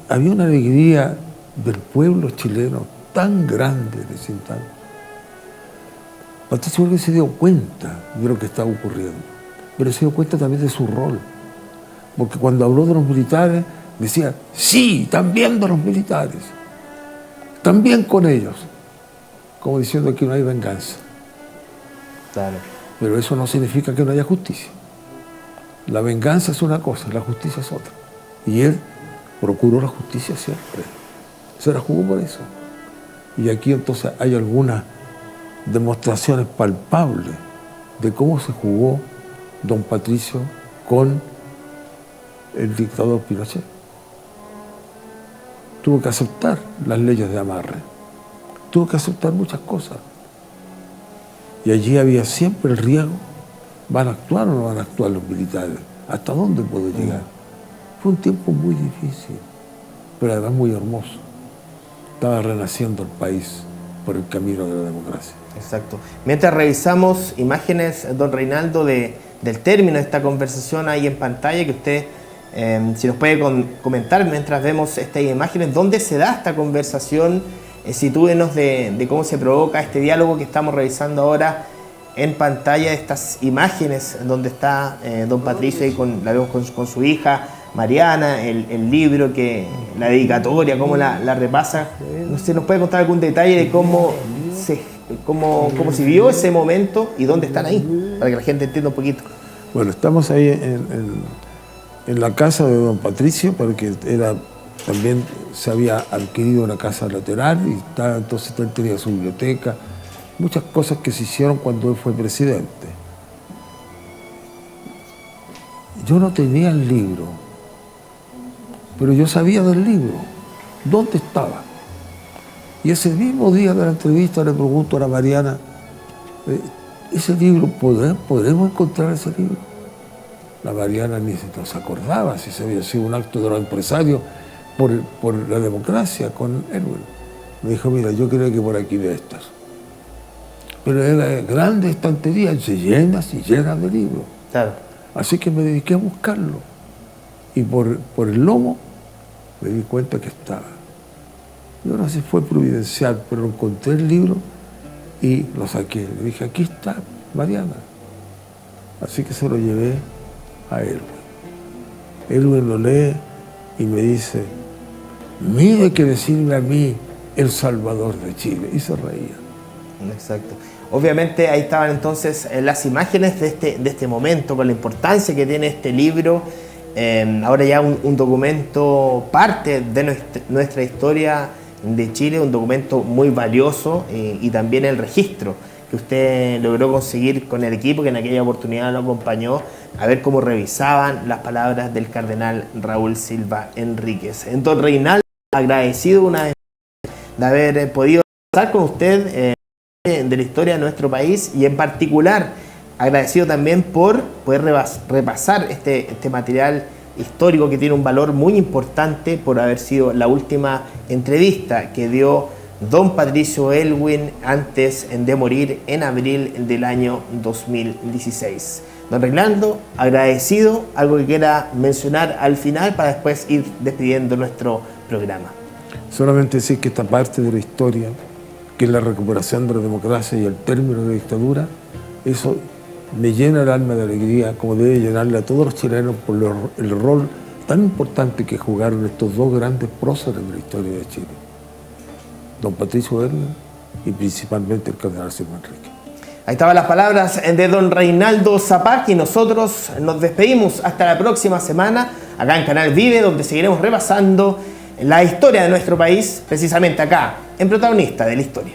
Había una alegría del pueblo chileno tan grande en ese instante. Patricio Aylwin se dio cuenta de lo que estaba ocurriendo, pero se dio cuenta también de su rol, porque cuando habló de los militares decía, sí, también de los militares, también con ellos, como diciendo que no hay venganza. Claro. Pero eso no significa que no haya justicia. La venganza es una cosa, la justicia es otra. Y él procuró la justicia siempre. Se la jugó por eso. Y aquí entonces hay algunas demostraciones palpables de cómo se jugó don Patricio con el dictador Pinochet. Tuvo que aceptar las leyes de amarre, tuvo que aceptar muchas cosas. Y allí había siempre el riesgo, ¿van a actuar o no van a actuar los militares? ¿Hasta dónde puedo llegar? Fue un tiempo muy difícil, pero además muy hermoso. Estaba renaciendo el país por el camino de la democracia. Exacto. Mientras revisamos imágenes, don Reinaldo, del término de esta conversación ahí en pantalla, que usted, si nos puede comentar mientras vemos estas imágenes, ¿dónde se da esta conversación? Sitúenos de cómo se provoca este diálogo que estamos revisando ahora en pantalla, estas imágenes donde está don Patricio y la vemos con su hija Mariana, el libro, la dedicatoria, cómo la repasa. No sé, ¿nos puede contar algún detalle de cómo se vio ese momento y dónde están ahí? Para que la gente entienda un poquito. Bueno, estamos ahí en la casa de don Patricio, porque también se había adquirido una casa lateral y entonces él tenía su biblioteca, muchas cosas que se hicieron cuando él fue presidente. Yo no tenía el libro, pero yo sabía del libro, dónde estaba. Y ese mismo día de la entrevista le pregunto a la Mariana, ¿ese libro, podremos encontrar ese libro? La Mariana ni se acordaba si se había sido un acto de los empresarios por la democracia con Erwin. Me dijo, mira, yo creo que por aquí debe estar. Pero era grande estantería, llenas y llenas de libros. Claro. Así que me dediqué a buscarlo. Y por el lomo me di cuenta que estaba. Yo no sé si fue providencial, pero encontré el libro y lo saqué. Le dije, aquí está, Mariana. Así que se lo llevé a Erwin. Erwin lo lee y me dice, mire que decirme a mí el Salvador de Chile. Y se reía. Exacto. Obviamente ahí estaban entonces las imágenes de este momento, con la importancia que tiene este libro. Ahora ya un documento, parte de nuestra historia de Chile, un documento muy valioso, y también el registro que usted logró conseguir con el equipo que en aquella oportunidad lo acompañó, a ver cómo revisaban las palabras del cardenal Raúl Silva Enríquez. Entonces, Reinaldo, agradecido una vez de haber podido conversar con usted de la historia de nuestro país, y en particular agradecido también por poder repasar este material histórico que tiene un valor muy importante, por haber sido la última entrevista que dio don Patricio Aylwin antes de morir en abril del año 2016. Don Reinaldo, agradecido, algo que quiera mencionar al final para después ir despidiendo nuestro programa. Solamente decir que esta parte de la historia, que es la recuperación de la democracia y el término de la dictadura, eso me llena el alma de alegría, como debe llenarle a todos los chilenos por el rol tan importante que jugaron estos dos grandes próceres de la historia de Chile, don Patricio Aylwin y principalmente el cardenal Silva Enríquez. Ahí estaban las palabras de don Reinaldo Zapag, y nosotros nos despedimos hasta la próxima semana acá en Canal Vive, donde seguiremos repasando la historia de nuestro país, precisamente acá, en Protagonista de la Historia.